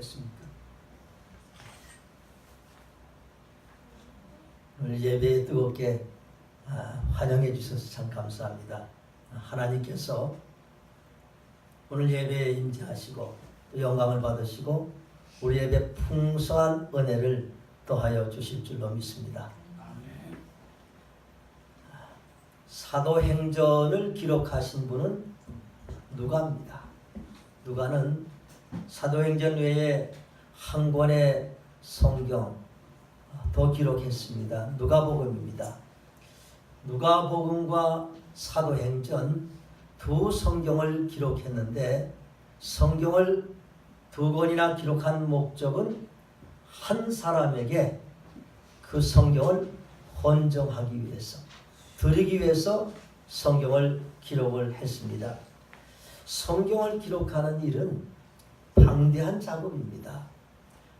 좋겠습니까? 오늘 예배에 뜨겁게 환영해 주셔서 참 감사합니다. 하나님께서 오늘 예배에 임재하시고 또 영광을 받으시고 우리 예배 풍성한 은혜를 더하여 주실 줄로 믿습니다. 사도행전을 기록하신 분은 누가입니다. 누가는 사도행전 외에 한 권의 성경 더 기록했습니다. 누가복음입니다. 누가복음과 사도행전 두 성경을 기록했는데 성경을 두 권이나 기록한 목적은 한 사람에게 그 성경을 헌정하기 위해서 드리기 위해서 성경을 기록을 했습니다. 성경을 기록하는 일은 방대한 작업입니다.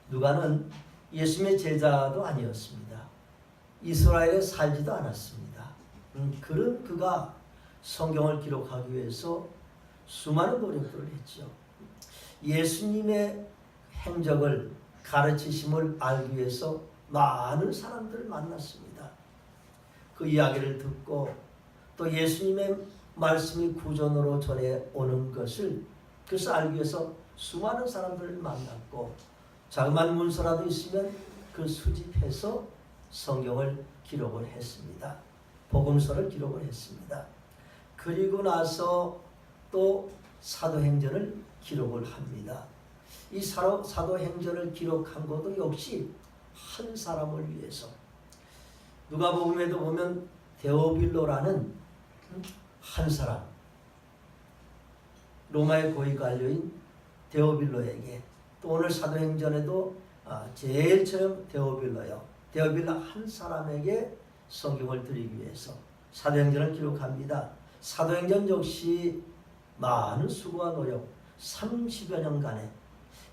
누가는 예수님의 제자도 아니었습니다. 이스라엘에 살지도 않았습니다. 그런 그가 성경을 기록하기 위해서 수많은 노력들을 했죠. 예수님의 행적을 가르치심을 알기 위해서 많은 사람들을 만났습니다. 그 이야기를 듣고 또 예수님의 말씀이 구전으로 전해오는 것을 그래서 알기 위해서 수많은 사람들을 만났고 자그마한 문서라도 있으면 그 수집해서 성경을 기록을 했습니다. 복음서를 기록을 했습니다. 그리고 나서 또 사도행전을 기록을 합니다. 이 사도행전을 기록한 것도 역시 한 사람을 위해서 누가복음에도 보면 데오빌로라는 한 사람 로마의 고위 관료인 데오빌로에게 또 오늘 사도행전에도 제일 처음 데오빌로 한 사람에게 성경을 드리기 위해서 사도행전을 기록합니다. 사도행전 역시 많은 수고와 노력 30여 년간에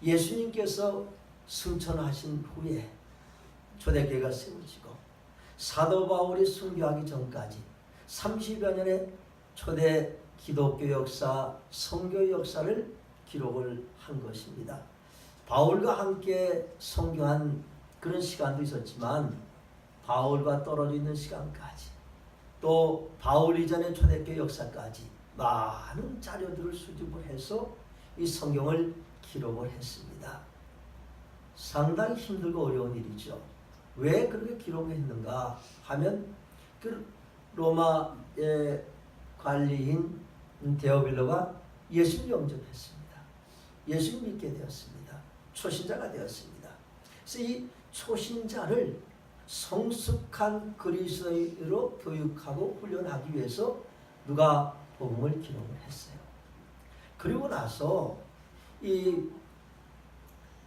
예수님께서 승천하신 후에 초대교회가 세워지고 사도 바울이 순교하기 전까지 30여 년의 초대 기독교 역사, 선교 역사를 기록을 한 것입니다. 바울과 함께 선교한 그런 시간도 있었지만 바울과 떨어져 있는 시간까지 또 바울 이전의 초대교회 역사까지 많은 자료들을 수집을 해서 이 성경을 기록을 했습니다. 상당히 힘들고 어려운 일이죠. 왜 그렇게 기록을 했는가 하면 그 로마의 관리인 데오빌로가 예수를 영접했습니다. 예수를 믿게 되었습니다. 초신자가 되었습니다. 그래서 이 초신자를 성숙한 그리스도인으로 교육하고 훈련하기 위해서 누가복음을 기록을 했어요. 그리고 나서 이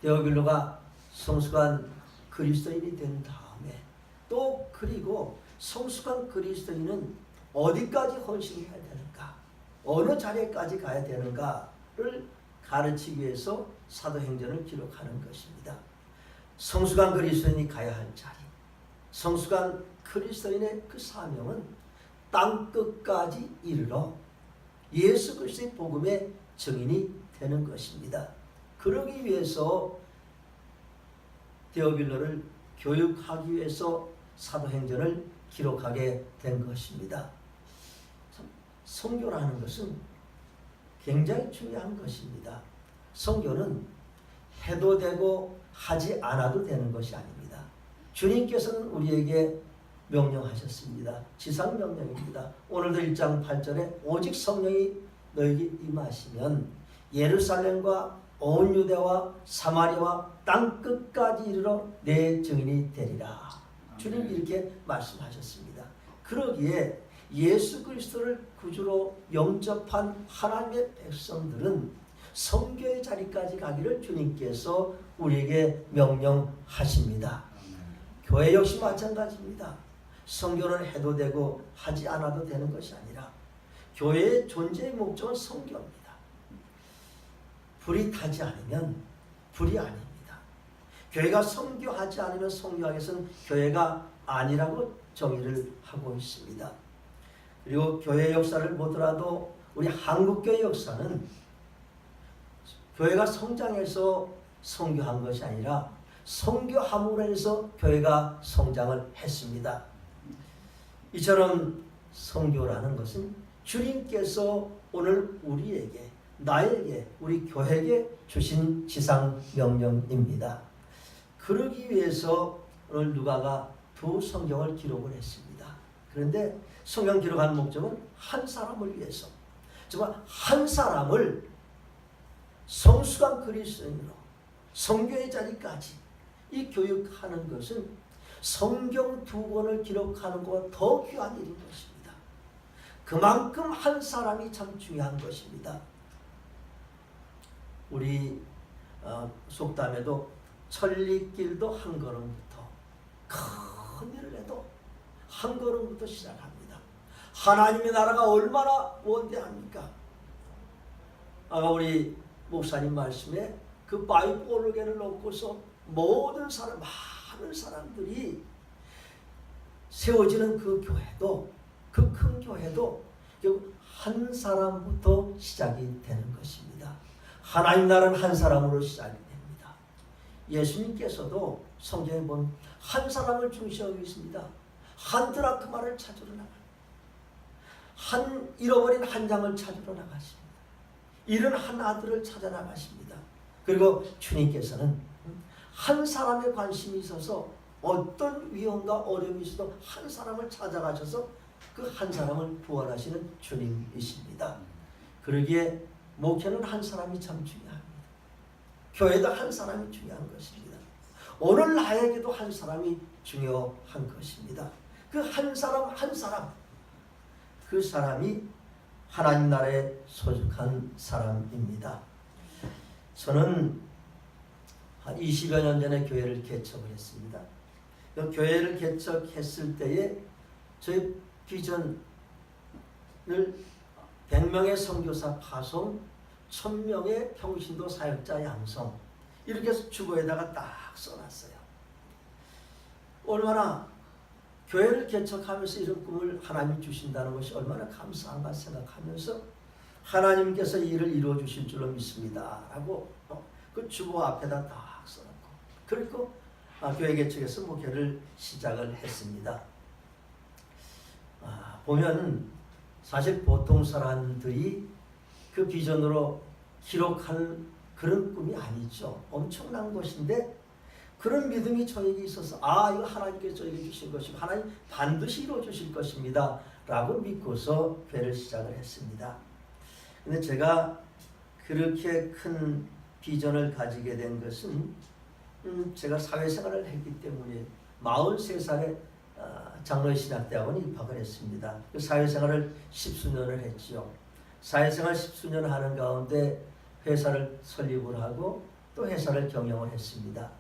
데오빌로가 성숙한 그리스도인이 된 다음에 또 그리고 성숙한 그리스도인은 어디까지 헌신해야 되는가, 어느 자리까지 가야 되는가를 가르치기 위해서 사도행전을 기록하는 것입니다. 성숙한 그리스도인이 가야 할 자리, 성숙한 그리스도인의 그 사명은 땅끝까지 이르러 예수 그리스도의 복음의 증인이 되는 것입니다. 그러기 위해서 데오빌로를 교육하기 위해서 사도행전을 기록하게 된 것입니다. 선교라는 것은 굉장히 중요한 것입니다. 선교는 해도 되고 하지 않아도 되는 것이 아닙니다. 주님께서는 우리에게 명령하셨습니다. 지상명령입니다. 오늘도 1장 8절에 오직 성령이 너에게 임하시면 예루살렘과 온 유대와 사마리아와 땅끝까지 이르러 내 증인이 되리라. 주님 이렇게 말씀하셨습니다. 그러기에 예수 그리스도를 구주로 영접한 하나님의 백성들은 선교의 자리까지 가기를 주님께서 우리에게 명령하십니다. 교회 역시 마찬가지입니다. 선교는 해도 되고 하지 않아도 되는 것이 아니라 교회의 존재의 목적은 선교입니다. 불이 타지 않으면 불이 아닙니다. 교회가 선교하지 않으면 선교하기 위해서는 교회가 아니라고 정의를 하고 있습니다. 그리고 교회 역사를 보더라도 우리 한국교회 역사는 교회가 성장해서 선교한 것이 아니라 선교함으로 해서 교회가 성장을 했습니다. 이처럼 선교라는 것은 주님께서 오늘 우리에게, 나에게, 우리 교회에게 주신 지상명령입니다. 그러기 위해서 오늘 누가가 두 성경을 기록을 했습니다. 그런데 성경 기록한 목적은 한 사람을 위해서, 정말 한 사람을 성숙한 그리스도인으로 선교의 자리까지 이 교육하는 것은 성경 두 권을 기록하는 것과 더 귀한 일인 것입니다. 그만큼 한 사람이 참 중요한 것입니다. 우리 속담에도 천리길도 한 걸음부터, 큰 일을 해도 한 걸음부터 시작합니다. 하나님의 나라가 얼마나 원대합니까? 아까 우리 목사님 말씀에 그 바이블을 놓고서 모든 사람, 많은 사람들이 세워지는 그 교회도, 그 큰 교회도 결국 한 사람부터 시작이 되는 것입니다. 하나님 나라는 한 사람으로 시작이 됩니다. 예수님께서도 성경에 보면 한 사람을 중시하고 있습니다. 한 드라크마를 찾으러 나갑니다. 한 잃어버린 한 장을 찾으러 나가십니다. 잃은 한 아들을 찾아 나가십니다. 그리고 주님께서는 한 사람에 관심이 있어서 어떤 위험과 어려움이 있어도 한 사람을 찾아가셔서 그 한 사람을 부활하시는 주님이십니다. 그러기에 목회는 한 사람이 참 중요합니다. 교회도 한 사람이 중요한 것입니다. 오늘 나에게도 한 사람이 중요한 것입니다. 그 한 사람 한 사람, 그 사람이 하나님 나라에 소속한 사람입니다. 저는 한 20여 년 전에 교회를 개척을 했습니다. 교회를 개척했을 때에 저희 비전을 100명의 선교사 파송, 1000명의 평신도 사역자 양성, 이렇게 해서 주보에다가 딱 써놨어요. 얼마나 교회를 개척하면서 이런 꿈을 하나님이 주신다는 것이 얼마나 감사한가 생각하면서 하나님께서 이 일을 이루어 주실 줄로 믿습니다 라고 그 주보 앞에다 딱 써놓고, 그리고 교회 개척에서 목회를 시작을 했습니다. 보면 사실 보통 사람들이 그 비전으로 기록하는 그런 꿈이 아니죠. 엄청난 것인데 그런 믿음이 저에게 있어서 이거 하나님께서 저에게 주신 것이고 하나님 반드시 이루어 주실 것입니다 라고 믿고서 교회를 시작을 했습니다. 근데 제가 그렇게 큰 비전을 가지게 된 것은 제가 사회생활을 했기 때문에 43살에 장로의 신학대학원에 입학을 했습니다. 그 사회생활을 10수년을 했지요. 사회생활 10수년 하는 가운데 회사를 설립을 하고 또 회사를 경영을 했습니다.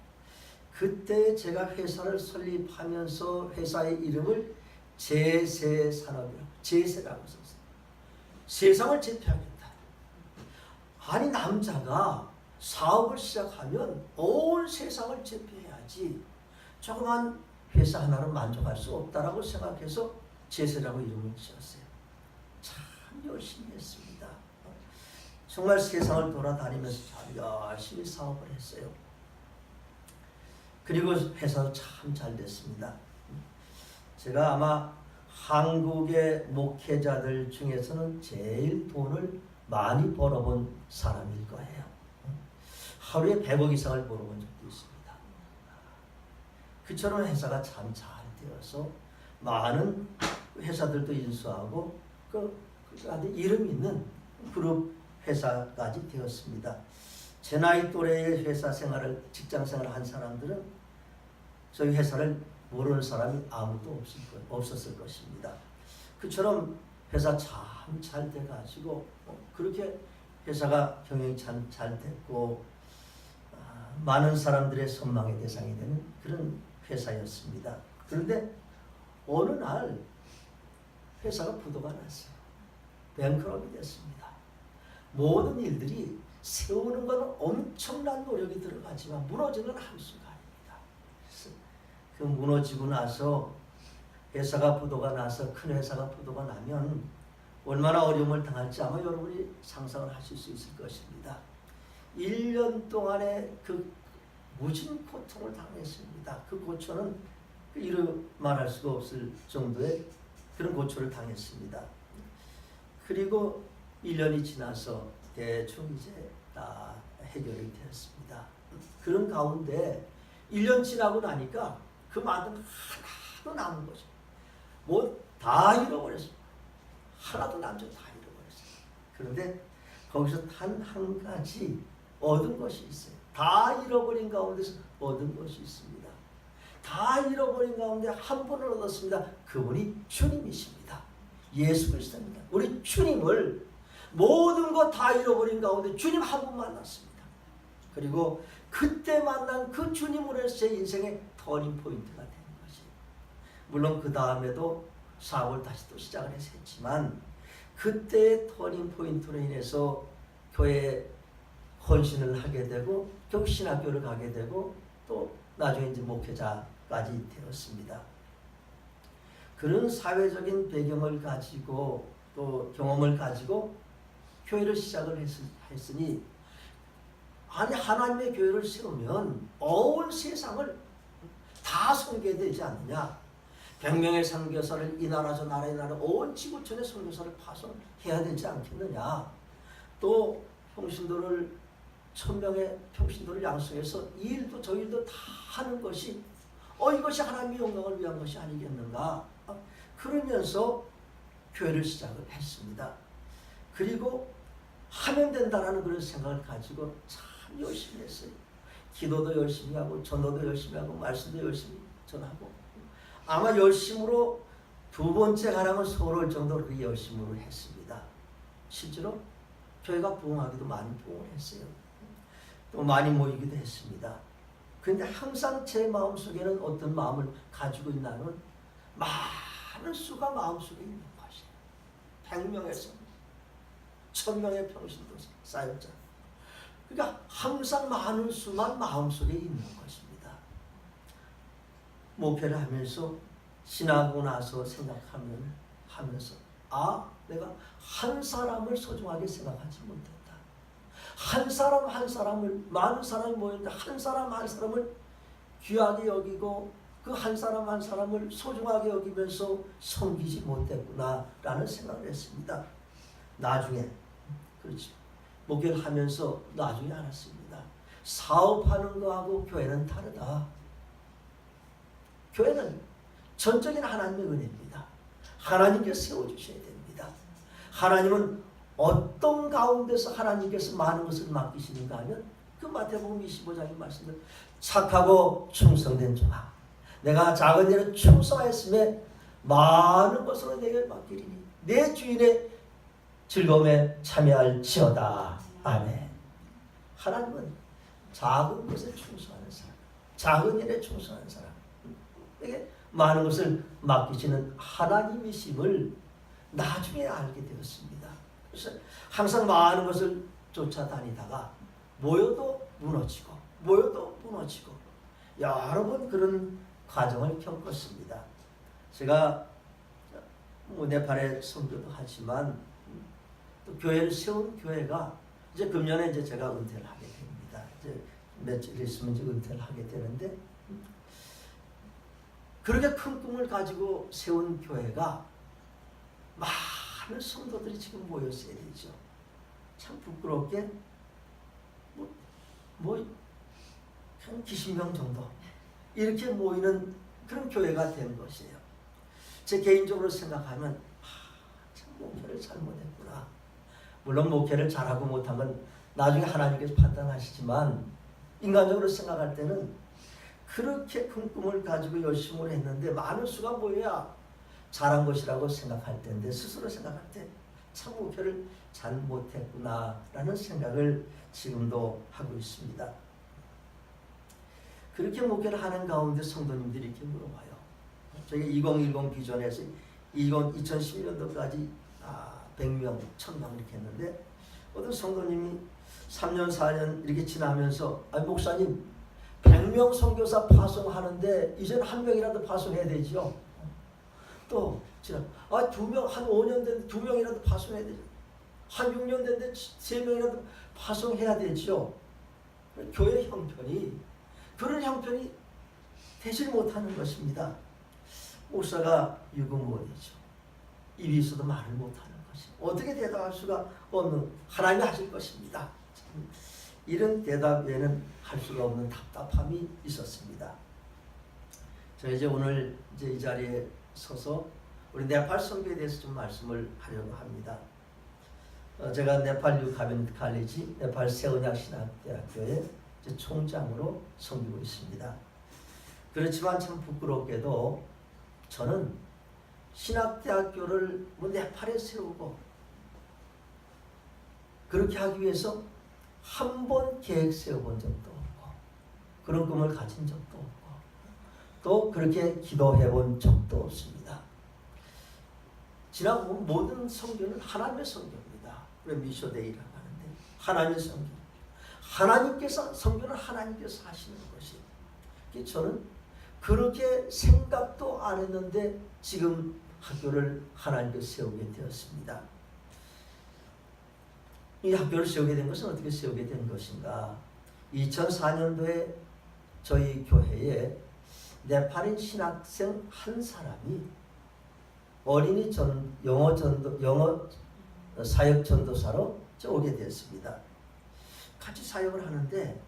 그때 제가 회사를 설립하면서 회사의 이름을 제세산업이라고, 제세라고 썼어요. 세상을 제패하겠다. 아니, 남자가 사업을 시작하면 온 세상을 제패해야지 조그만 회사 하나는 만족할 수 없다라고 생각해서 제세라고 이름을 지었어요. 참 열심히 했습니다. 정말 세상을 돌아다니면서 참 열심히 사업을 했어요. 그리고 회사도 참 잘 됐습니다. 제가 아마 한국의 목회자들 중에서는 제일 돈을 많이 벌어본 사람일 거예요. 하루에 100억 이상을 벌어본 적도 있습니다. 그처럼 회사가 참 잘 되어서 많은 회사들도 인수하고 그 아주 이름 있는 그룹 회사까지 되었습니다. 제 나이 또래의 회사 생활을, 직장 생활을 한 사람들은 저희 회사를 모르는 사람이 아무도 없었을 것입니다. 그처럼 회사 참 잘 돼가지고 그렇게 회사가 경영이 참 잘 됐고 많은 사람들의 선망의 대상이 되는 그런 회사였습니다. 그런데 어느 날 회사가 부도가 났어요. 뱅크럽이 됐습니다. 모든 일들이 세우는 것은 엄청난 노력이 들어가지만 무너지는 한순간입니다. 그 무너지고 나서 회사가 부도가 나서, 큰 회사가 부도가 나면 얼마나 어려움을 당할지 아마 여러분이 상상을 하실 수 있을 것입니다. 1년 동안의 그 무진 고통을 당했습니다. 그 고초는 이루 말할 수가 없을 정도의 그런 고초를 당했습니다. 그리고 1년이 지나서 대충 이제 다 해결이 되었습니다. 그런 가운데 1년 지나고 나니까 그 만든 하나도 남은 거죠. 뭐 다 잃어버렸습니다. 하나도 남지 다 잃어버렸어요. 그런데 거기서 단 한 가지 얻은 것이 있어요. 다 잃어버린 가운데서 얻은 것이 있습니다. 다 잃어버린 가운데 한 분을 얻었습니다. 그분이 주님이십니다. 예수 그리스도입니다. 우리 주님을 모든 것 다 잃어버린 가운데 주님 한 분 만났습니다. 그리고 그때 만난 그 주님으로 해서 제 인생의 터닝 포인트가 되는 것이, 물론 그 다음에도 사업을 다시 또 시작을 해서 했지만, 그때의 터닝 포인트로 인해서 교회에 헌신을 하게 되고 결국 신학교를 가게 되고 또 나중에 이제 목회자까지 되었습니다. 그런 사회적인 배경을 가지고 또 경험을 가지고 교회를 시작을 했으니, 아니 하나님의 교회를 세우면 온 세상을 다 섬겨야 되지 않느냐. 100명의 선교사를 이 나라 저 나라 이 나라 온 지구촌의 선교사를 파송해야 되지 않겠느냐. 또 평신도를 1000명의 평신도를 양성해서 이 일도 저 일도 다 하는 것이 이것이 하나님의 영광을 위한 것이 아니겠는가. 그러면서 교회를 시작을 했습니다. 그리고 하면 된다라는 그런 생각을 가지고 참 열심히 했어요. 기도도 열심히 하고 전도도 열심히 하고 말씀도 열심히 전하고, 아마 열심으로 두 번째 가랑은 서러울 정도로 그 열심으로 했습니다. 실제로 교회가 부흥하기도 많이 부흥을 했어요. 또 많이 모이기도 했습니다. 그런데 항상 제 마음속에는 어떤 마음을 가지고 있나는, 많은 수가 마음속에 있는 것이에요. 100명에서 1000명의 평신도 사역자. 그러니까 항상 많은 수만 마음속에 있는 것입니다. 목회를 하면서 지나고 나서 생각하면서 내가 한 사람을 소중하게 생각하지 못했다. 한 사람 한 사람을, 많은 사람이 모였는데 한 사람 한 사람을 귀하게 여기고 그 한 사람 한 사람을 소중하게 여기면서 섬기지 못했구나 라는 생각을 했습니다. 나중에, 그렇죠, 목회를 하면서 나중에 알았습니다. 사업하는 거하고 교회는 다르다. 교회는 전적인 하나님의 은혜입니다. 하나님께서 세워주셔야 됩니다. 하나님은 어떤 가운데서 하나님께서 많은 것을 맡기시는가 하면, 그 마태복음 25장의 말씀대로 착하고 충성된 종아, 내가 작은 일에 충성하였음에 많은 것으로 내게 맡기리니 내 주인의 즐거움에 참여할지어다. 아멘. 하나님은 작은 것에 충성하는 사람, 작은 일에 충성하는 사람, 에게 많은 것을 맡기시는 하나님이심을 나중에 알게 되었습니다. 그래서 항상 많은 것을 쫓아다니다가 모여도 무너지고 여러 번 그런 과정을 겪었습니다. 제가 네팔에 선교도 하지만 또 교회를 세운 교회가 이제 금년에 이제 제가 은퇴를 하게 됩니다. 이제 며칠 있으면 이제 은퇴를 하게 되는데, 그렇게 큰 꿈을 가지고 세운 교회가 많은 성도들이 지금 모였어야 되죠. 참 부끄럽게 한 20명 정도 이렇게 모이는 그런 교회가 된 것이에요. 제 개인적으로 생각하면 참 목회를 잘못했구나. 물론 목회를 잘하고 못한 건 나중에 하나님께서 판단하시지만, 인간적으로 생각할 때는 그렇게 큰 꿈을 가지고 열심히 했는데 많은 수가 모여야 잘한 것이라고 생각할 텐데, 스스로 생각할 때 참 목회를 잘 못했구나라는 생각을 지금도 하고 있습니다. 그렇게 목회를 하는 가운데 성도님들이 이렇게 물어봐요. 저희가 2010 비전에서 2011년도까지 100명, 1000명 이렇게 했는데, 어떤 성도님이 3년, 4년 이렇게 지나면서 목사님 100명 선교사 파송하는데 이제는 한 명이라도 파송해야 되죠. 또 지나 2명, 한 5년 됐는데 2명이라도 파송해야 되죠. 한 6년 됐는데 3명이라도 파송해야 되죠. 교회 형편이 그런 형편이 되질 못하는 것입니다. 목사가 유구무원이죠. 입이 있어도 말을 못하는 것이 어떻게 대답할 수가 없는 하나님이 하실 것입니다. 이런 대답에는 할 수가 없는 답답함이 있었습니다. 저 이제 오늘 이 자리에 서서 우리 네팔 선교에 대해서 좀 말씀을 하려고 합니다. 제가 네팔 유카벤 칼리지 네팔 세은약 신학대학교의 총장으로 섬기고 있습니다. 그렇지만 참 부끄럽게도 저는 신학대학교를 네팔에 세우고 그렇게 하기 위해서 한 번 계획 세워본 적도 없고 그런 꿈을 가진 적도 없고 또 그렇게 기도해 본 적도 없습니다. 지난 모든 성경은 하나님의 성경입니다. 우리 미쇼데이라고 하는데 하나님의 성경. 하나님께서 성경을 하나님께서 하시는 것이 저는 그렇게 생각도 안 했는데 지금 학교를 하나님께서 세우게 되었습니다. 이 학교를 세우게 된 것은 어떻게 세우게 된 것인가? 2004년도에 저희 교회에 네팔인 신학생 한 사람이 어린이 영어 사역 전도사로 오게 됐습니다. 같이 사역을 하는데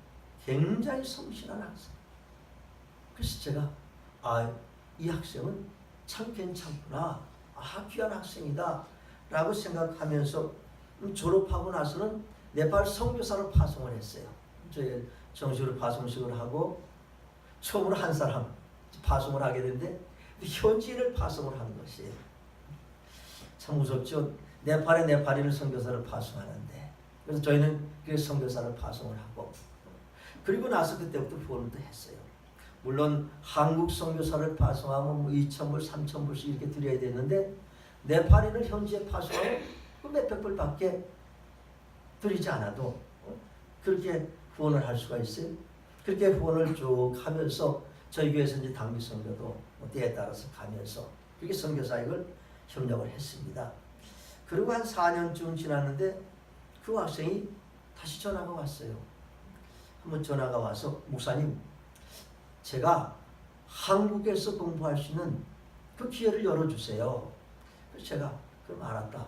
굉장히 성실한 학생. 그래서 제가 이 학생은 참 괜찮구나. 귀한 학생이다 라고 생각하면서 졸업하고 나서는 네팔 선교사로 파송을 했어요. 저희 정식으로 파송식을 하고 처음으로 한 사람 파송을 하게 됐는데 현지인을 파송을 한 것이에요. 참 무섭죠. 네팔에 네팔인을 선교사를 파송하는데 그래서 저희는 그 선교사를 파송을 하고 그리고 나서 그때부터 후원을 했어요. 물론 한국 선교사를 파송하면 2,000불, 3,000불씩 이렇게 드려야 되는데 네팔인을 현지에 파송하면 몇백 불밖에 드리지 않아도 그렇게 후원을 할 수가 있어요. 그렇게 후원을 쭉 하면서 저희 교회에서 이제 단기 선교도 때에 따라서 가면서 그렇게 선교 사역을 협력을 했습니다. 그리고 한 4년쯤 지났는데 그 학생이 다시 전화가 왔어요. 한번 전화가 와서 목사님, 제가 한국에서 공부할 수 있는 그 기회를 열어주세요. 그래서 제가 그럼 알았다.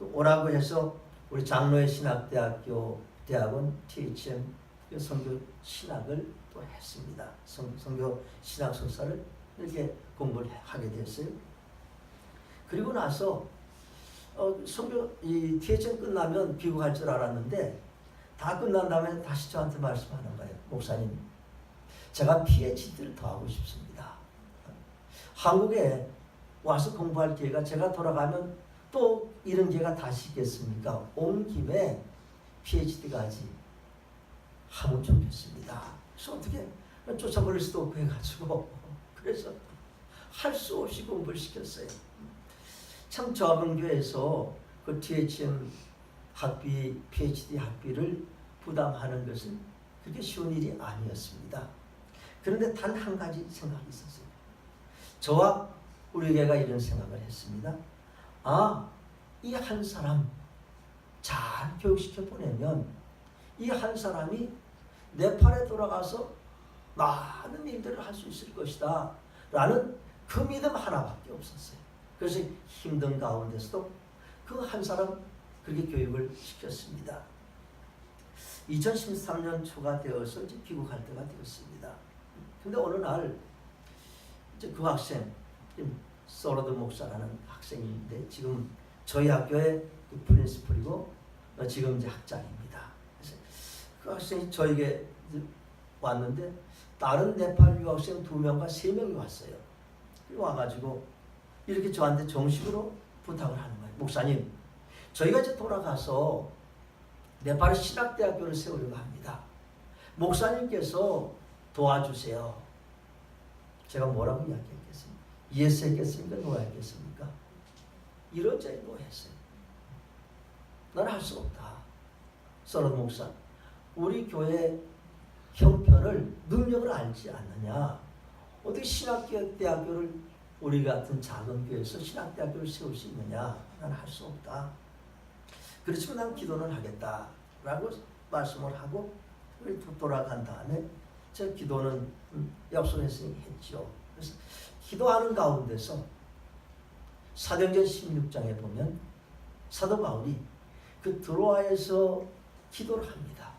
오라고 해서 우리 장로의 신학대학교 대학원 THM 선교 신학을 또 했습니다. 선교 신학 석사를 이렇게 공부를 하게 됐어요. 그리고 나서 선교 이 THM 끝나면 귀국할 줄 알았는데 다 끝난 다음에 다시 저한테 말씀하는 거예요. 목사님, 제가 PhD를 더 하고 싶습니다. 한국에 와서 공부할 기회가 제가 돌아가면 또 이런 기회가 다시 있겠습니까? 온 김에 PhD까지 하면 좋겠습니다. 그래서 어떻게 쫓아버릴 수도 없고 해가지고 그래서 할 수 없이 공부를 시켰어요. 참 저학원 교회에서 그 THM 학비, PhD 학비를 부담하는 것은 그렇게 쉬운 일이 아니었습니다. 그런데 단 한 가지 생각이 있었어요. 저와 우리 교회가 이런 생각을 했습니다. 이 한 사람 잘 교육시켜 보내면 이 한 사람이 네팔에 돌아가서 많은 일들을 할 수 있을 것이다 라는 그 믿음 하나밖에 없었어요. 그래서 힘든 가운데서도 그 한 사람 그렇게 교육을 시켰습니다. 2013년 초가 되어서 이제 귀국할 때가 되었습니다. 근데 어느 날 이제 그 학생 소로드 목사라는 학생인데 지금 저희 학교의 프린시플이고 지금 이제 학장입니다. 그래서 그 학생이 저에게 왔는데 다른 네팔 유학생 2명과 3명이 왔어요. 와가지고 이렇게 저한테 정식으로 부탁을 하는 거예요. 목사님, 저희가 이제 돌아가서 네팔 신학대학교를 세우려고 합니다. 목사님께서 도와주세요. 제가 뭐라고 이야기했겠습니까? 예스 했겠습니까? 노 했겠습니까? 이런저런 노 했어요. 나는 할 수 없다. 서른 목사, 우리 교회 형편을 능력을 알지 않느냐? 어떻게 신학대학교를 우리 같은 작은 교회에서 신학대학교를 세울 수 있느냐? 나는 할 수 없다. 그렇지만 난 기도는 하겠다라고 말씀을 하고 돌아간 다음에 제 기도는 약속했으니 했죠. 그래서 기도하는 가운데서 사도행전 16장에 보면 사도 바울이 그 드로아에서 기도를 합니다.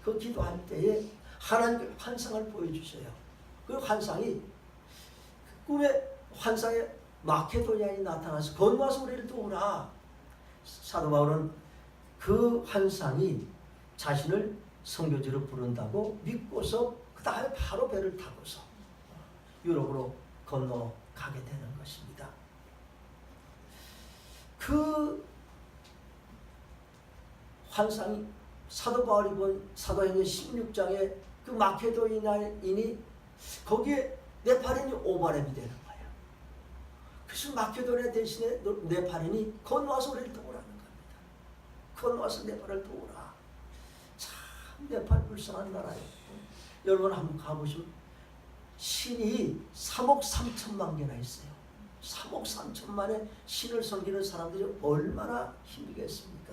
그 기도할 때에 하나님께 환상을 보여주셔요. 그 환상이 그 꿈의 환상에 마케도니아인이 나타나서 건너와서 우리를 도우라. 사도 바울은 그 환상이 자신을 선교지로 부른다고 믿고서 그 다음에 바로 배를 타고서 유럽으로 건너가게 되는 것입니다. 그 환상이 사도 바울이 본 사도행전 16장의 그 마케도니아인이 거기에 네팔인이 오바렘이 되는 거예요. 그래서 마케도니아 대신에 네팔인이 건너와서 우리를 도우라는 겁니다. 건너와서 네팔을 도우라. 참 네팔 불쌍한 나라예요. 여러분 한번 가보시면 신이 3억 3천만 개나 있어요. 3억 3천만의 신을 섬기는 사람들이 얼마나 힘들겠습니까?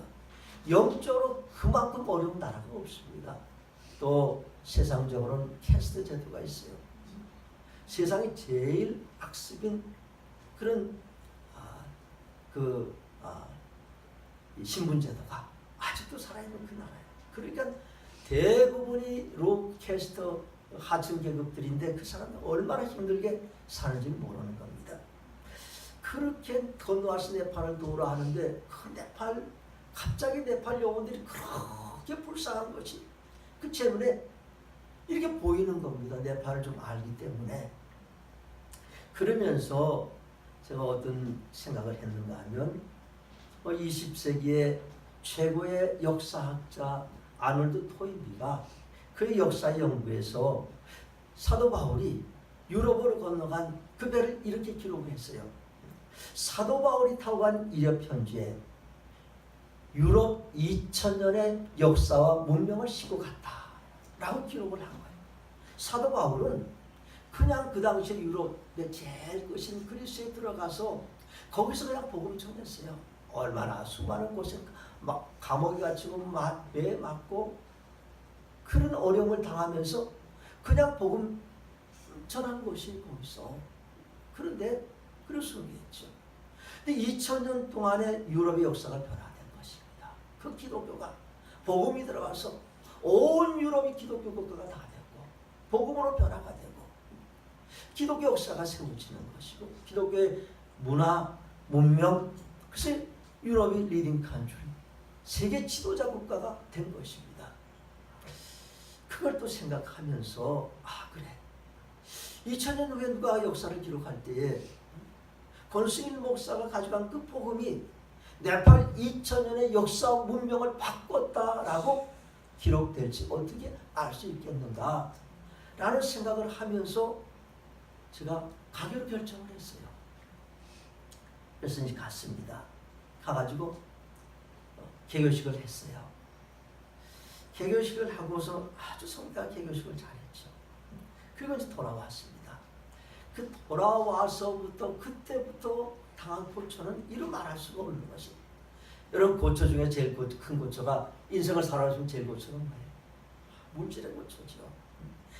영적으로 그만큼 어려운 나라가 없습니다. 또 세상적으로는 캐스트 제도가 있어요. 세상이 제일 악습인 그런 신분 제도가 아직도 살아있는 그 나라예요. 그러니까 대부분이 로 캐스터 하층 계급들인데 그 사람은 얼마나 힘들게 사는지 모르는 겁니다. 그렇게 건너와서 네팔을 도우라 하는데 그 네팔 갑자기 네팔 영혼들이 그렇게 불쌍한 것이 그 때문에 이렇게 보이는 겁니다. 네팔을 좀 알기 때문에. 그러면서 제가 어떤 생각을 했는가 하면 20세기의 최고의 역사학자 아놀드 토인비가 그의 역사 연구에서 사도 바울이 유럽으로 건너간 그 배를 이렇게 기록했어요. 사도 바울이 타고 간 이력 편지에 유럽 2000년의 역사와 문명을 싣고 갔다라고 기록을 한 거예요. 사도 바울은 그냥 그 당시에 유럽의 제일 끝인 그리스에 들어가서 거기서 그냥 복음 전했어요. 얼마나 수많은 곳에 막 감옥에 갇히고 매 맞고 그런 어려움을 당하면서 그냥 복음 전한 것이 거기서. 그런데 그래서 그랬죠. 근데 2000년 동안의 유럽의 역사가 변화된 것입니다. 그 기독교가 복음이 들어가서 온 유럽이 기독교 국가가 다 되고 복음으로 변화가 되고 기독교 역사가 세워지는 것이고 기독교의 문화, 문명, 그래서 유럽이 리딩 컨트리, 세계 지도자 국가가 된 것입니다. 그걸 또 생각하면서 그래 2000년 후에 누가 역사를 기록할 때에 권승일 목사가 가져간 그 복음이 네팔 2000년의 역사 문명을 바꿨다라고 기록될지 어떻게 알 수 있겠는가 라는 생각을 하면서 제가 가기로 결정을 했어요. 그래서 이제 갔습니다. 가가지고 개교식을 했어요. 개교식을 하고서 아주 성대한 개교식을 잘했죠. 그리고 이제 돌아왔습니다. 그 돌아와서부터 그때부터 당한 고초는 이루 말할 수가 없는 것이. 여러분 고초 중에 제일 큰 고초가 인생을 살아가시면 제일 고초는 뭐예요? 물질의 고초죠.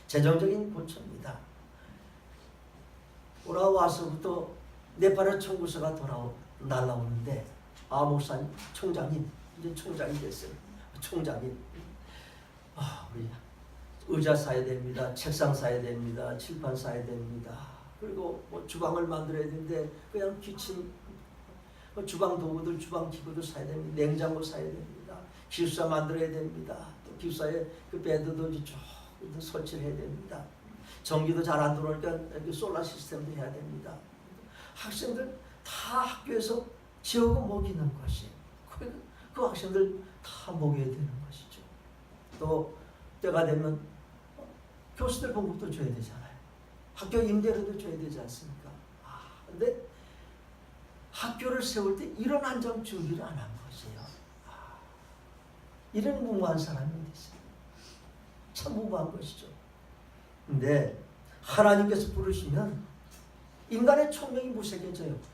재정적인 고초입니다. 돌아와서부터 네팔의 청구서가 날라오는데 목사님, 총장님, 이제 총장이 됐어요. 총장님, 우리 의자 사야 됩니다. 책상 사야 됩니다. 칠판 사야 됩니다. 그리고 주방을 만들어야 되는데 그냥 키친 주방 도구들, 주방 기구도 사야 됩니다. 냉장고 사야 됩니다. 기숙사 만들어야 됩니다. 또 기숙사에 그 베드도 쭉 설치를 해야 됩니다. 전기도 잘 안 들어오니까 솔라 시스템도 해야 됩니다. 학생들 다 학교에서 지어고 먹이는 것이 그 학생들 다 먹여야 되는 것이죠. 또 때가 되면 교수들 봉급도 줘야 되잖아요. 학교 임대료도 줘야 되지 않습니까? 근데 학교를 세울 때 이런 안정 준비를 안 한 것이에요. 이런 무모한 사람이 어디 있어요? 참 무모한 것이죠. 근데 하나님께서 부르시면 인간의 총명이 무색해져요.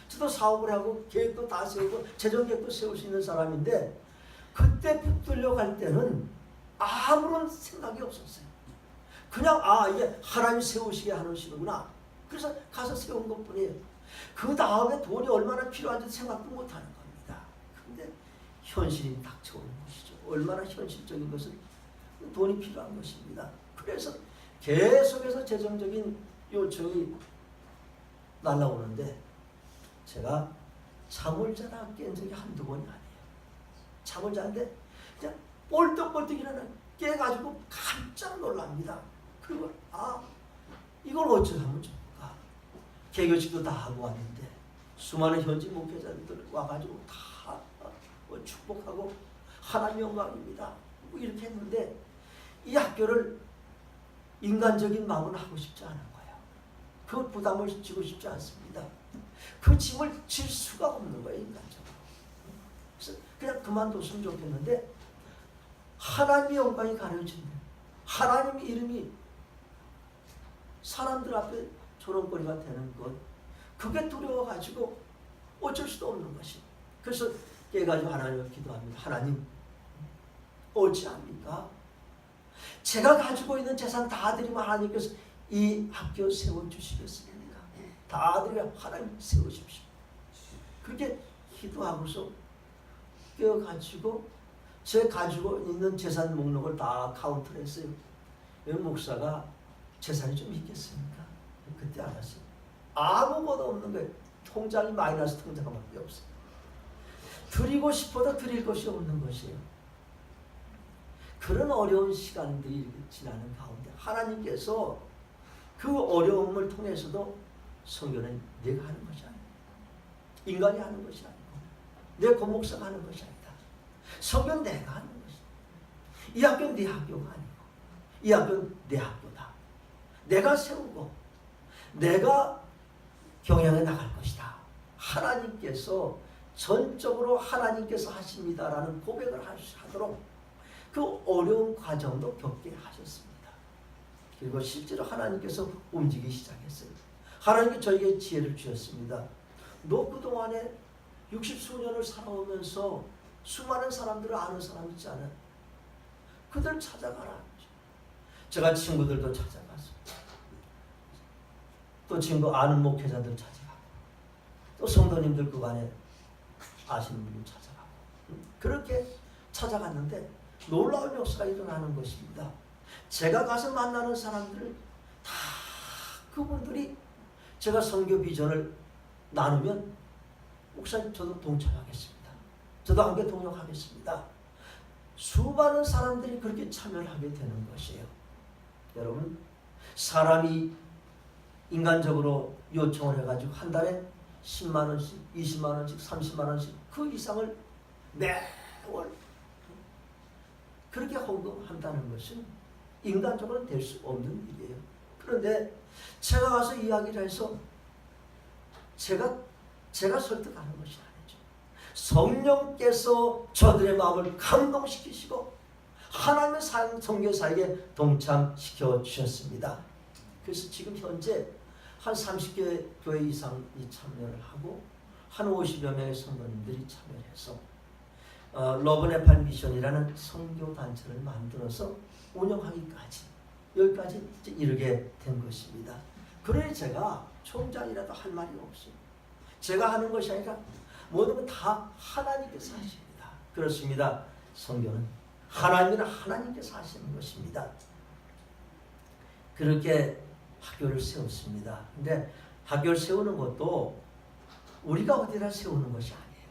저도 사업을 하고 계획도 다 세우고 재정 계획도 세울 수 있는 사람인데 그때 붙들려 갈 때는 아무런 생각이 없었어요. 그냥 이게 하나님이 세우시게 하시는구나. 그래서 가서 세운 것뿐이에요. 그 다음에 돈이 얼마나 필요한지 생각도 못하는 겁니다. 그런데 현실이 닥쳐오는 것이죠. 얼마나 현실적인 것은 돈이 필요한 것입니다. 그래서 계속해서 재정적인 요청이 날라오는데 제가 잠을 자다 깬 적이 한두 번이 아니에요. 잠을 자는데 그냥 뻘떡뻘떡 일어나 깨가지고 깜짝 놀랍니다. 그리고 이걸 어쩌면 좋을까. 개교식도 다 하고 왔는데 수많은 현지 목회자들 와가지고 다 축복하고 하나님 영광입니다. 이렇게 했는데 이 학교를 인간적인 마음은 하고 싶지 않은 거예요. 그 부담을 지고 싶지 않습니다. 그 짐을 질 수가 없는 거예요, 인간적으로. 그래서 그냥 그만뒀으면 좋겠는데 하나님의 영광이 가려지는, 하나님의 이름이 사람들 앞에 조롱거리가 되는 것, 그게 두려워가지고 어쩔 수도 없는 것이. 그래서 깨가지고 하나님을 기도합니다. 하나님, 어찌합니까? 제가 가지고 있는 재산 다 드리면 하나님께서 이 학교 세워주시겠습니까? 다 드리면 하나님 세우십시오. 그렇게 기도하고서 깨어가지고 제 가지고 있는 재산 목록을 다 카운트를 했어요. 목사가 재산이 좀 있겠습니까? 그때 알았어요. 아무것도 없는 거예요. 통장이 마이너스 통장밖에 없어요. 드리고 싶어도 드릴 것이 없는 것이에요. 그런 어려운 시간들이 이렇게 지나는 가운데 하나님께서 그 어려움을 통해서도 성경은 내가 하는 것이 아니고 인간이 하는 것이 아니고 내 고목사가 하는 것이 아니다. 성경 내가 하는 것이다. 이 학교는 네 학교가 아니고 이 학교는 내 학교다. 내가 세우고 내가 경영해 나갈 것이다. 하나님께서 전적으로 하나님께서 하십니다라는 고백을 하도록 그 어려운 과정도 겪게 하셨습니다. 그리고 실제로 하나님께서 움직이기 시작했어요. 하나님께 저에게 지혜를 주셨습니다. 너 그동안에 60수년을 살아오면서 수많은 사람들을 아는 사람 있지 않아? 그들 찾아가라. 제가 친구들도 찾아가서 또 친구 아는 목회자들 찾아가고 또 성도님들 그간에 아시는 분들 찾아가고 그렇게 찾아갔는데 놀라운 역사가 일어나는 것입니다. 제가 가서 만나는 사람들을 다 그분들이 제가 선교 비전을 나누면 목사님 저도 동참하겠습니다. 저도 함께 동역하겠습니다. 수많은 사람들이 그렇게 참여를 하게 되는 것이에요. 여러분, 사람이 인간적으로 요청을 해가지고 한 달에 10만 원씩, 20만 원씩, 30만 원씩 그 이상을 매월 그렇게 헌금한다는 것은 인간적으로는 될 수 없는 일이에요. 그런데 제가 가서 이야기를 해서 제가 설득하는 것이 아니죠. 성령께서 저들의 마음을 감동시키시고 하나님의 선교사에게 동참시켜 주셨습니다. 그래서 지금 현재 한 30개 교회 이상이 참여를 하고 한 50여 명의 성도님들이 참여를 해서 러브 네팔 미션이라는 선교 단체를 만들어서 운영하기까지 여기까지 이르게 된 것입니다. 그러니 제가 총장이라도 할 말이 없어요. 제가 하는 것이 아니라 모든 건 다 하나님께서 하십니다. 그렇습니다. 성경은 하나님은 하나님께서 하시는 것입니다. 그렇게 학교를 세웠습니다. 근데 학교를 세우는 것도 우리가 어디다 세우는 것이 아니에요.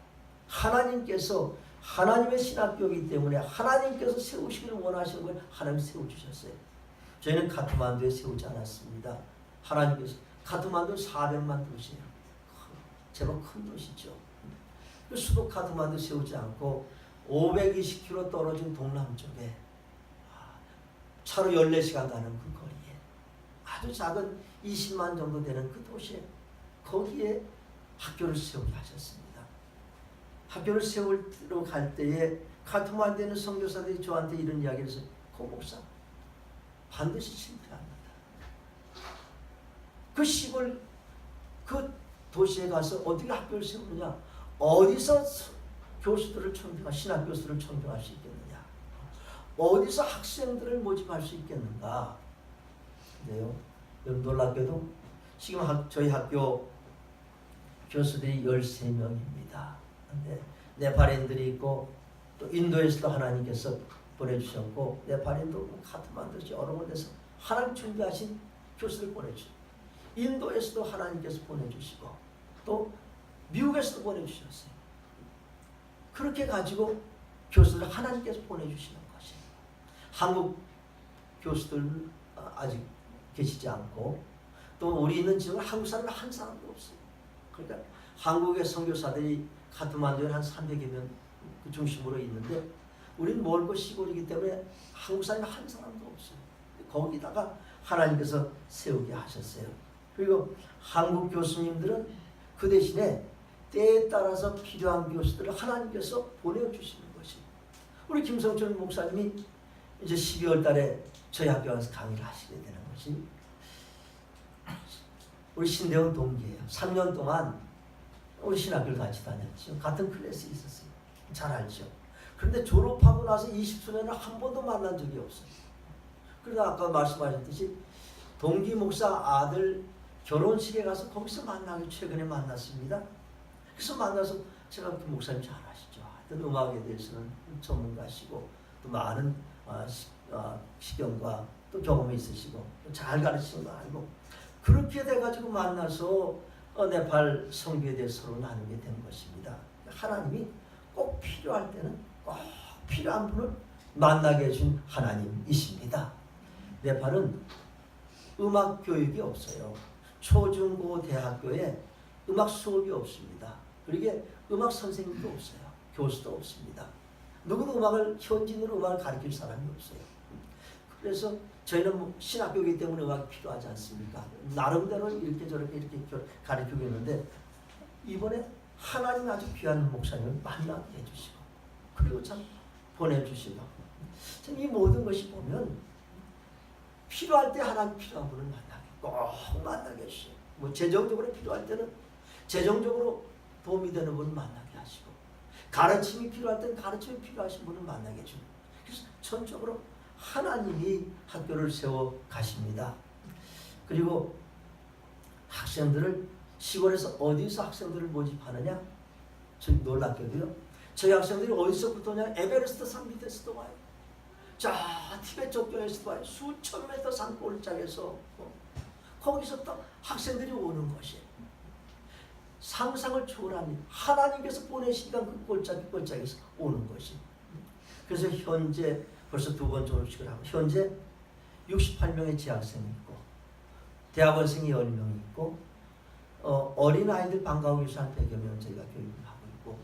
하나님께서 하나님의 신학교이기 때문에 하나님께서 세우시기를 원하시는 걸 하나님이 세워주셨어요. 저희는 카트만두에 세우지 않았습니다. 하나님께서 카트만두 400만 도시예요. 제법 큰 도시죠. 그 수도 카트만두 세우지 않고 520km 떨어진 동남쪽에 차로 14시간 가는 그 거리에 아주 작은 20만 정도 되는 그 도시에 거기에 학교를 세우게 하셨습니다. 학교를 세우러 갈 때에 카트만두에 있는 선교사들이 저한테 이런 이야기를 해서 고 목사 반드시 실패합니다. 그 시골 그 도시에 가서 어떻게 학교를 세우느냐, 어디서 교수들을 청빙할 신학 교수들을 청빙할 수 있겠느냐, 어디서 학생들을 모집할 수 있겠는가. 근데요, 놀랍게도 지금 저희 학교 교수들이 13명입니다. 근데 네팔인들이 있고 또 인도에서도 하나님께서 보내주셨고, 네팔인도 카트만두 여러 곳에서 하나님 준비하신 교수들 보내주셨고, 인도에서도 하나님께서 보내주시고, 또 미국에서도 보내주셨어요. 그렇게 가지고 교수들 하나님께서 보내주시는 것이에요. 한국 교수들 아직 계시지 않고, 또 우리 있는 지역은 한국 사람이 한 사람도 없어요. 그러니까 한국의 선교사들이 카트만두에 한 300여 명 그 중심으로 있는데, 우리는 멀고 시골이기 때문에 한국 사람이 한 사람도 없어요. 거기다가 하나님께서 세우게 하셨어요. 그리고 한국 교수님들은 그 대신에 때에 따라서 필요한 교수들을 하나님께서 보내주시는 것입니다. 우리 김성철 목사님이 이제 12월 달에 저희 학교 와서 강의를 하시게 되는 것이, 우리 신대원 동기예요. 3년 동안 우리 신학교를 같이 다녔죠. 같은 클래스에 있었어요. 잘 알죠. 그런데 졸업하고 나서 20수년을 한 번도 만난 적이 없어요. 그래서 아까 말씀하셨듯이 동기 목사 아들 결혼식에 가서 거기서 만나기 최근에 만났습니다. 그래서 만나서 제가 그 목사님 잘 아시죠. 하여튼 음악에 대해서는 전문가시고 또 많은 시경과 또 경험이 있으시고 잘 가르치는 거 알고, 그렇게 돼가지고 만나서 네팔 선교에 대해서 서로 나누게 된 것입니다. 하나님이 꼭 필요할 때는 꼭 필요한 분을 만나게 해준 하나님이십니다. 네팔은 음악 교육이 없어요. 초중고 대학교에 음악 수업이 없습니다. 그러게 음악 선생님도 없어요. 교수도 없습니다. 누구도 현지인으로 음악을 가르칠 사람이 없어요. 그래서 저희는 신학교이기 때문에 음악이 필요하지 않습니까? 나름대로 이렇게 저렇게 이렇게 가르치고 있는데, 이번에 하나님 아주 귀한 목사님을 만나게 해주시고, 그리고 참 보내주시고, 참 이 모든 것이 보면 필요할 때 하나님 필요한 분을 꼭 만나게 해주시고, 뭐 재정적으로 필요할 때는 재정적으로 도움이 되는 분을 만나게 하시고, 가르침이 필요할 때는 가르침이 필요하신 분을 만나게 해주고, 그래서 전적으로 하나님이 학교를 세워 가십니다. 그리고 학생들을 시골에서 어디서 학생들을 모집하느냐? 저희 놀랍게도요, 저희 학생들이 어디서부터 오냐? 에베레스트 산 밑에서도 와요. 자, 티베트 쪽에서도 와요. 수천 메터 산 골짜기에서 거기서 또 학생들이 오는 것이에요. 상상을 초월합니다. 하나님께서 보내시니까 그 골짜기에서 오는 것이. 그래서 현재 벌써 2번 졸업식을 하고, 현재 68명의 재학생이 있고, 대학원생이 10명이 있고, 어린아이들 방과후 교사 한 100여 명 저희가 교육을 하고 있고,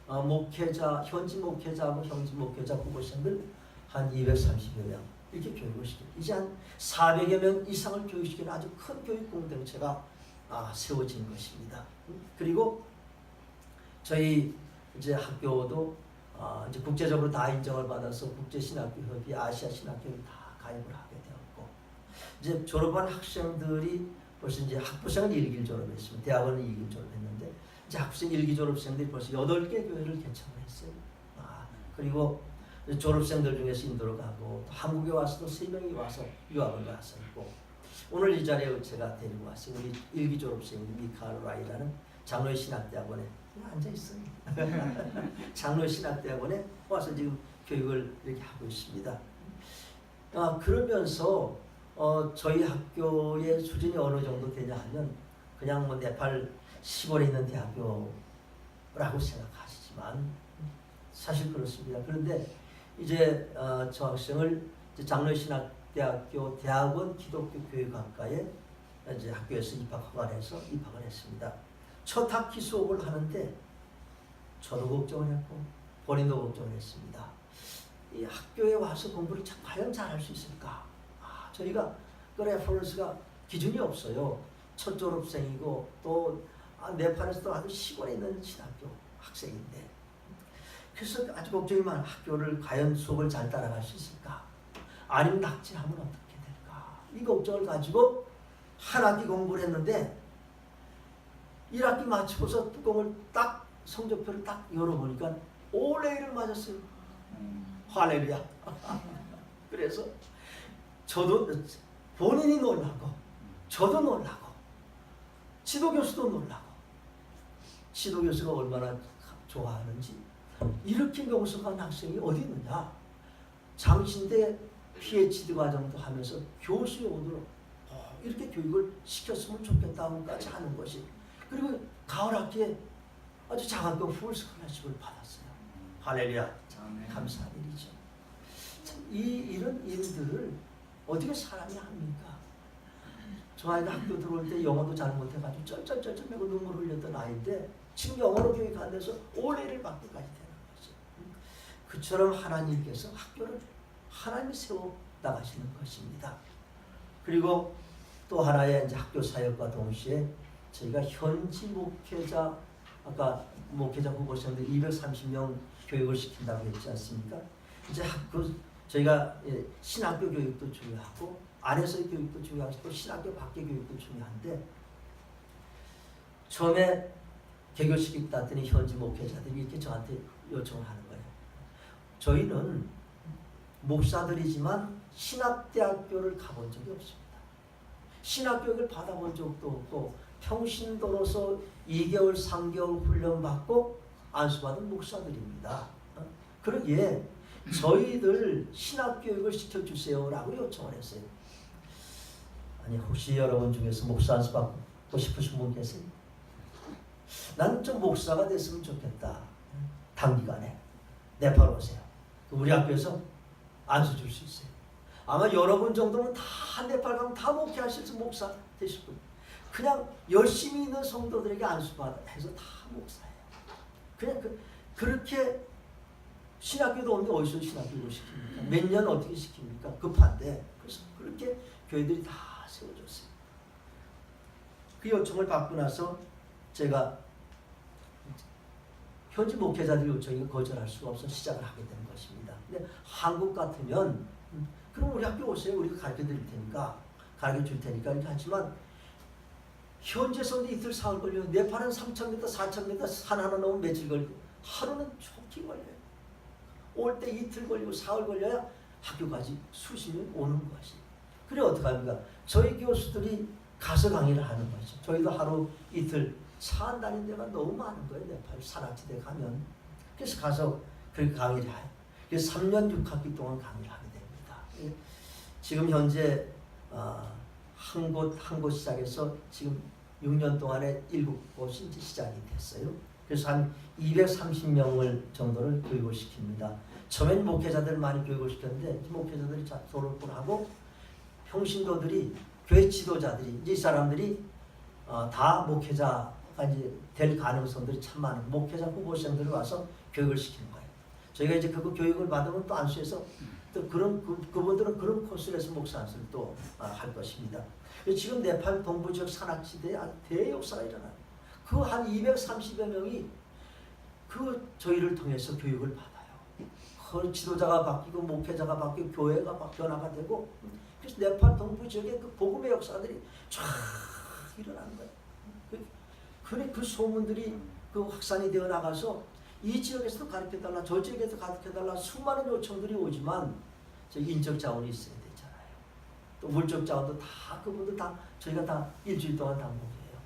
목회자, 현지 목회자하고 현지 목회자 후보생들 한 230여 명 이렇게 교육을 시키고, 이제 한 400여 명 이상을 교육시키는 아주 큰 교육 공동체가 세워진 것입니다. 그리고 저희 이제 학교도 이제 국제적으로 다 인정을 받아서 국제신학교협의, 아시아신학교협의 다 가입을 하게 되었고, 이제 졸업한 학생들이 벌써 이제 학부생은 1기 졸업했습니다. 대학원은 2기 졸업했는데, 이제 학부생 1기 졸업생들이 벌써 8개 교회를 개척을 했어요. 그리고 졸업생들 중에서 인도로 가고, 또 한국에 와서도 3명이 와서 유학을 가서 있고, 오늘 이 자리에 제가 데리고 왔어요. 우리 1기 졸업생 미카엘 라이라는 장로의 신학대학원에 앉아 있어요. 장로의 신학대학원에 와서 지금 교육을 이렇게 하고 있습니다. 그러면서 저희 학교의 수준이 어느 정도 되냐 하면, 그냥 뭐 네팔 시골에 있는 대학교라고 생각하시지만 사실 그렇습니다. 그런데 이제 저 학생을 장로의 신학대학교 대학원 기독교 교육학과에 이제 학교에서 입학허가를 해서 입학을 했습니다. 첫 학기 수업을 하는데 저도 걱정을 했고 본인도 걱정을 했습니다. 이 학교에 와서 공부를 과연 잘할 수 있을까? 저희가 그 레퍼런스가 기준이 없어요. 첫 졸업생이고 또 네팔에서도 아주 시골에 있는 신학교 학생인데, 그래서 아주 걱정이 많아. 학교를 과연 수업을 잘 따라갈 수 있을까? 아니면 낙제하면 어떻게 될까? 이 걱정을 가지고 한 학기 공부를 했는데 1학기 마치고서 뚜껑을 딱 성적표를 딱 열어보니까 올레이를 맞았어요. 할렐루야. 그래서 저도 본인이 놀라고 저도 놀라고 지도교수도 놀라고 지도교수가 얼마나 좋아하는지 이렇게 명석한 학생이 어디 있느냐. 장신대 PhD 과정도 하면서 교수용으로 이렇게 교육을 시켰으면 좋겠다고까지 하는 것이. 그리고 가을 학기에 아주 장학금 풀 스콜라십을 받았어요. 할렐루야. 감사한 일이죠. 참, 이런 일들을 어떻게 사람이 합니까? 저 아이가 학교 들어올 때 영어도 잘 못해가지고 쩔쩔쩔쩔매고 눈물 흘렸던 아이인데 지금 영어로 교육 안 돼서 올해를 받기까지 되는 거죠. 그처럼 하나님께서 학교를 하나님이 세워 나가시는 것입니다. 그리고 또 하나의 이제 학교 사역과 동시에 저희가 현지 목회자, 아까 목회자 후보생들 230명 교육을 시킨다고 했지 않습니까? 이제 저희가 신학교 교육도 중요하고 안에서의 교육도 중요하고 또 신학교 밖의 교육도 중요한데, 처음에 개교식이 있다더니 현지 목회자들이 이렇게 저한테 요청을 하는 거예요. 저희는 목사들이지만 신학대학교를 가본 적이 없습니다. 신학교육을 받아본 적도 없고 평신도로서 2개월, 3개월 훈련받고 안수받은 목사들입니다. 그러기에 저희들 신학교육을 시켜주세요라고 요청을 했어요. 아니, 혹시 여러분 중에서 목사 안수받고 싶으신 분 계세요? 나는 좀 목사가 됐으면 좋겠다. 단기간에 네팔 오세요. 우리 학교에서 안수 줄 수 있어요. 아마 여러분 정도면 다 네팔 가면 다 목회하실 수 목사 되실 분. 그냥 열심히 있는 성도들에게 안수받아 해서 다 목사예요. 그냥 그렇게 신학교도 없는데 어디서 신학교를 시킵니까? 몇 년 어떻게 시킵니까? 급한데. 그래서 그렇게 교회들이 다 세워졌어요. 그 요청을 받고 나서 제가 현지 목회자들 요청이 거절할 수가 없어 시작을 하게 된 것입니다. 근데 한국 같으면 그럼 우리 학교 오세요. 우리가 가르쳐 드릴 테니까, 가르쳐 줄 테니까 이렇게 하지만 현지에서도 이틀 사흘 걸려요. 네팔은 3,000m, 4,000m 산 하나 넘으면 며칠 걸리고 하루는 좋게 걸려요. 올 때 이틀 걸리고 사흘 걸려야 학교까지 수십 명 오는 것이. 그래 어떻게 합니까? 저희 교수들이 가서 강의를 하는 거죠. 저희도 하루 이틀 차 안 다니는 데가 너무 많은 거예요. 네팔 산악지대 가면. 그래서 가서 그렇게 강의를 해요. 그래서 3년 6학기 동안 강의를 하게 됩니다. 지금 현재 한 곳 시작해서 지금 6년 동안에 7곳이 이제 시작이 됐어요. 그래서 한 230명을 정도를 교육을 시킵니다. 처음엔 목회자들 많이 교육을 시켰는데 목회자들이 졸업을 하고 평신도들이, 교회 지도자들이, 이제 이 사람들이 다 목회자가 이제 될 가능성들이 참 많은 목회자 후보생들을 와서 교육을 시키는 거예요. 저희가 이제 그 교육을 받으면 또 안수해서 또 그분들은 그런 코스를 해서 목사 안수를 또 할 것입니다. 지금 네팔 동부 지역 산악지대에 대역사가 일어나요. 그 한 230여 명이 저희를 통해서 교육을 받아요. 그 지도자가 바뀌고 목회자가 바뀌고 교회가 변화가 되고, 그래서 네팔 동부 지역에 그 복음의 역사들이 쫙 일어나는 거예요. 그 소문들이 확산이 되어 나가서 이 지역에서도 가르쳐달라, 저 지역에서 가르쳐달라 수많은 요청들이 오지만 인적 자원이 있어야 되잖아요. 또 물적 자원도 다 그분들 다 저희가 다 일주일 동안 당복이에요.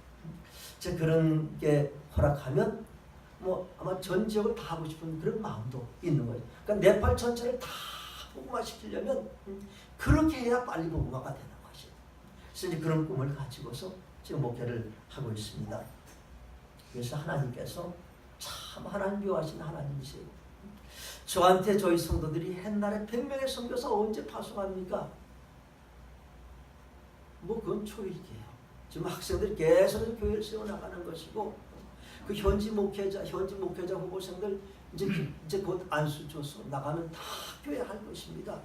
제가 그런 게 허락하면 아마 전 지역을 다 하고 싶은 그런 마음도 있는 거예요. 그러니까 네팔 전체를 다 복음화 시키려면 그렇게 해야 빨리 복음화가 되는 것이에요. 그래서 이제 그런 꿈을 가지고서 지금 목회를 하고 있습니다. 그래서 하나님께서 참 하나님 묘하신 하나님이세요. 저한테 저희 성도들이 옛날에 100명의 선교사 언제 파송합니까? 그건 초일기예요. 지금 학생들이 계속 교회를 세워나가는 것이고, 그 현지 목회자 후보생들 이제 곧 안수 줘서 나가면 다 교회 할 것입니다.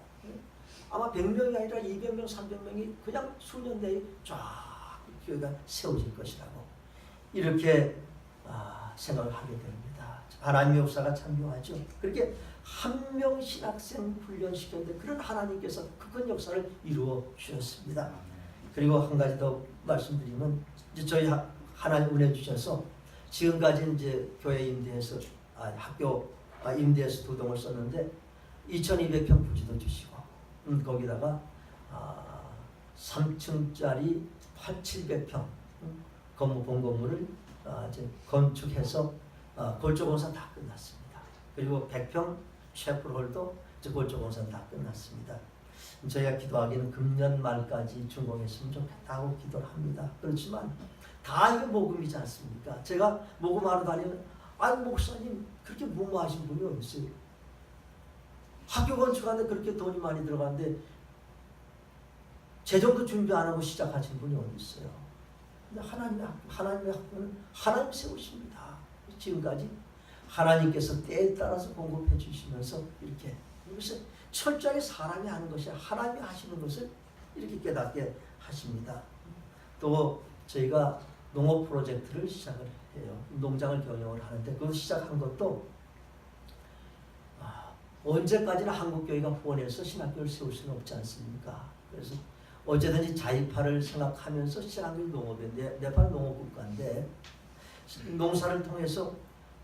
아마 100명이 아니라 200명, 300명이 그냥 수년 내에 쫙 교회가 세워질 것이라고 이렇게 생각을 하게 됩니다. 하나님의 역사가 참 묘하죠. 그렇게 한 명 신학생 훈련시켰는데 그런 하나님께서 큰 역사를 이루어 주셨습니다. 그리고 한 가지 더 말씀드리면, 이제 저희 하나님 은혜 주셔서 지금까지 이제 교회 임대해서 학교 임대해서 두 동을 썼는데 2,200평 부지도 주시고 거기다가 3층짜리 700평 본 건물을 이제 건축해서 골조공사 다 끝났습니다. 그리고 100평 셰프홀도 이제 골조공사 다 끝났습니다. 저희가 기도하기는 금년 말까지 준공했으면 좋겠다고 기도를 합니다. 그렇지만 다 이게 모금이지 않습니까? 제가 모금하러 다니면 아니 목사님 그렇게 무모하신 분이 어디 있어요? 학교 건축하는데 그렇게 돈이 많이 들어가는데 재정도 준비 안 하고 시작하신 분이 어디 있어요? 근데 하나님의 학교는 하나님 세우십니다. 지금까지 하나님께서 때에 따라서 공급해 주시면서 이렇게 이것을 철저하게 사람이 하는 것이 하나님이 하시는 것을 이렇게 깨닫게 하십니다. 또 저희가 농업 프로젝트를 시작을 해요. 농장을 경영을 하는데 그걸 시작한 것도 언제까지나 한국교회가 후원해서 신학교를 세울 수는 없지 않습니까? 그래서 어제든지 자의파를 생각하면서 시작한 게 농업인데 네팔 농업국가인데 농사를 통해서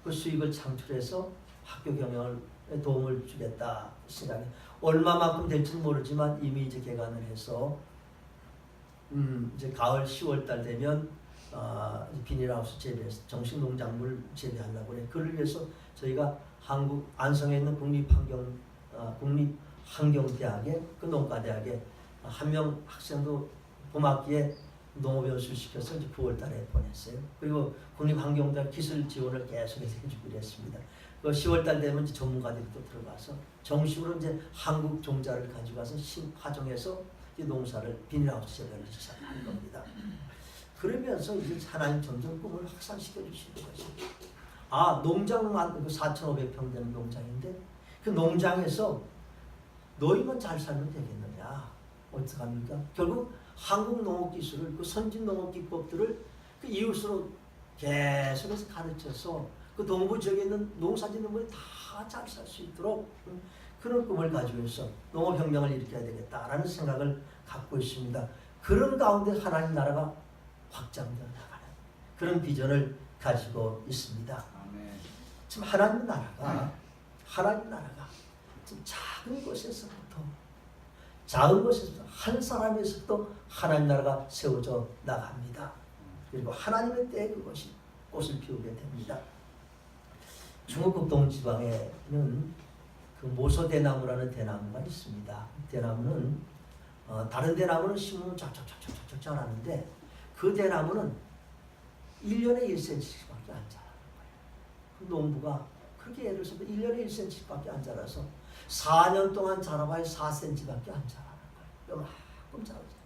그 수익을 창출해서 학교 경영에 도움을 주겠다 생각해. 얼마만큼 될지는 모르지만 이미 이제 개관을 해서 이제 가을 10월 달 되면 비닐하우스 재배해서 정식 농작물 재배하려고 해. 그를 위해서 저희가 한국 안성에 있는 국립환경대학에 그 농가대학에 한 명 학생도 봄학기에 농업연수를 시켜서 이제 9월 달에 보냈어요. 그리고 국립환경대학 기술 지원을 계속해서 해주기로 했습니다. 그 10월 달 되면 이제 전문가들이 또 들어가서 정식으로 이제 한국 종자를 가져가서 화종해서 농사를 비닐하우스 재배를 시작할 겁니다. 그러면서 이제 하나님 점점 꿈을 확산시켜 주시는 것이 농장만 그 4,500평 되는 농장인데 그 농장에서 너희만 잘 살면 되겠느냐? 어떡합니까? 결국 한국 농업 기술을 그 선진 농업 기법들을 그 이웃으로 계속해서 가르쳐서 그 동부 지역에 있는 농사짓는 분이 다 잘 살 수 있도록 그런 꿈을 가지고 있어 농업혁명을 일으켜야 되겠다라는 생각을 갖고 있습니다. 그런 가운데 하나님 나라가 확장되어 나가는 그런 비전을 가지고 있습니다. 지금 하나님 나라가 좀 작은 곳에서부터 한 사람에서부터 하나님 나라가 세워져 나갑니다. 그리고 하나님의 때에 그것이 꽃을 피우게 됩니다. 중국 극동지방에는 그 모소대나무라는 대나무가 있습니다. 대나무는 다른 대나무는 심으면 쫙쫙쫙쫙쫙 자라는데 그 대나무는 1년에 1cm밖에 안 자라는 거예요. 그 농부가 그렇게 예를 들어서 1년에 1cm밖에 안 자라서 4년 동안 자라봐야 4cm밖에 안 자라는 거예요. 요만큼 자라죠.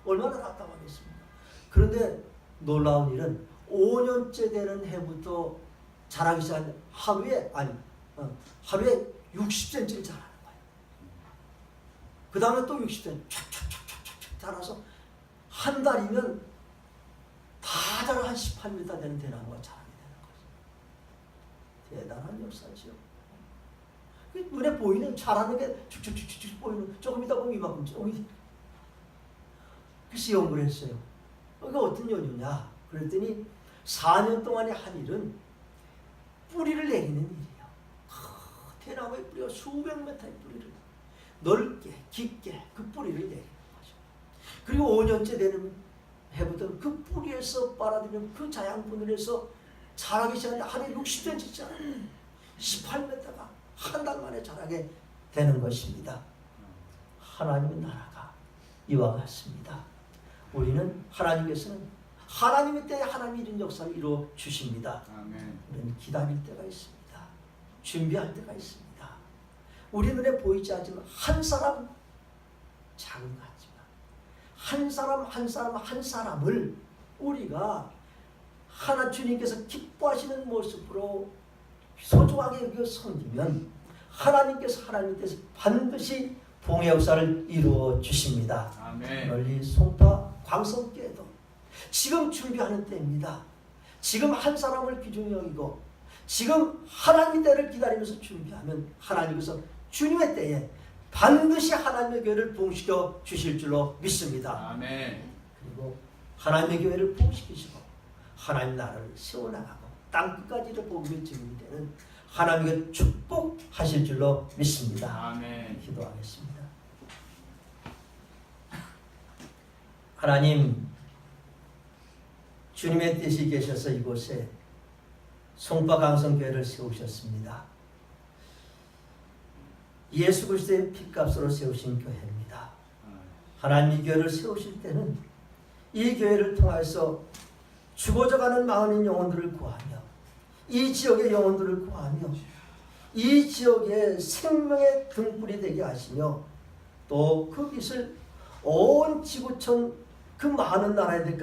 얼마나 답답하겠습니까? 그런데 놀라운 일은 5년째 되는 해부터 자라기 시작한 하루에 60cm를 자라는 거예요. 그 다음에 또 60cm 촥촥촥촥 자라서 한 달이면 다 자라 한 18m 되는 대나무가 자라게 되는 거죠. 대단한 역사죠. 눈에 보이는 자라는 게 축축축축 보이는 조금 있다 보면 이만큼 그래서 연구를 했어요. 이게 어떤 연유냐? 그랬더니 4년 동안의 한 일은 뿌리를 내리는 일이에요. 대나무의 뿌리가 수백 메타의 뿌리를 넓게 깊게 그 뿌리를 내리는 거죠. 그리고 5년째 되는 해부터 그 뿌리에서 빨아들이는 그 자양분을해서 자라기 시작하는데 하루에 60cm 자라요. 18m가 한 달 만에 자라게 되는 것입니다. 하나님의 나라가 이와 같습니다. 우리는 하나님께서는 하나님의 때에 하나님이 이런 역사를 이루어 주십니다. 아멘. 우리는 기다릴 때가 있습니다. 준비할 때가 있습니다. 우리 눈에 보이지 않지만 한 사람 작은 것 같지만 한 사람을 우리가 하나 주님께서 기뻐하시는 모습으로 소중하게 여겨 섬기면 하나님께서 반드시 봉의 역사를 이루어 주십니다. 아멘. 널리 송파 광성교회도 지금 준비하는 때입니다. 지금 한 사람을 귀중히 여기고 지금 하나님의 때를 기다리면서 준비하면 하나님께서 주님의 때에 반드시 하나님의 교회를 부흥시켜 주실 줄로 믿습니다. 아멘. 그리고 하나님의 교회를 부흥시키시고 하나님 나라를 세워나가고 땅끝까지 복음의 증인이 되는 하나님의 축복하실 줄로 믿습니다. 아멘. 기도하겠습니다. 하나님, 주님의 뜻이 계셔서 이곳에 송파강성교회를 세우셨습니다. 예수 그리스도의 피값으로 세우신 교회입니다. 하나님, 이 교회를 세우실 때는 이 교회를 통해서 죽어져가는 많은 영혼들을 구하며, 이 지역의 영혼들을 구하며, 이 지역의 생명의 등불이 되게 하시며, 또 그 빛을 온 지구촌 그 많은 나라들까지